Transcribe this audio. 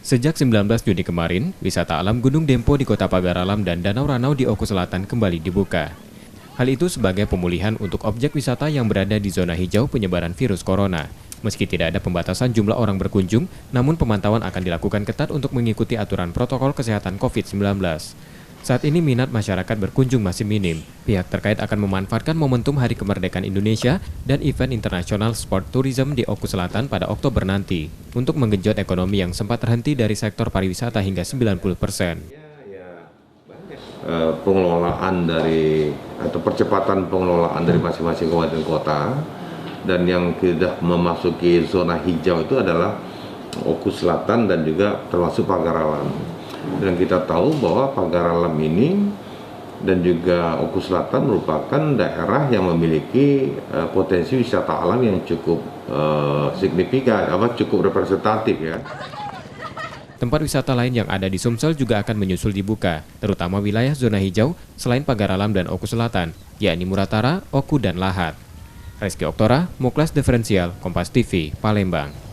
Sejak 19 Juni kemarin, wisata alam Gunung Dempo di Kota Pagar Alam dan Danau Ranau di Oku Selatan kembali dibuka. Hal itu sebagai pemulihan untuk objek wisata yang berada di zona hijau penyebaran virus corona. Meski tidak ada pembatasan jumlah orang berkunjung, namun pemantauan akan dilakukan ketat untuk mengikuti aturan protokol kesehatan COVID-19. Saat ini minat masyarakat berkunjung masih minim. Pihak terkait akan memanfaatkan momentum Hari Kemerdekaan Indonesia dan event internasional sport tourism di Oku Selatan pada Oktober nanti untuk menggenjot ekonomi yang sempat terhenti dari sektor pariwisata hingga 90%. Pengelolaan dari atau percepatan pengelolaan dari masing-masing kabupaten kota, dan yang sudah memasuki zona hijau itu adalah Oku Selatan dan juga termasuk Pagar Alam. Dan kita tahu bahwa Pagar Alam ini dan juga Oku Selatan merupakan daerah yang memiliki potensi wisata alam yang cukup signifikan, cukup representatif ya. Tempat wisata lain yang ada di Sumsel juga akan menyusul dibuka, terutama wilayah zona hijau selain Pagar Alam dan Oku Selatan, yakni Muratara, Oku, dan Lahat. Reski Oktora, Muklas Diferensial, Kompas TV, Palembang.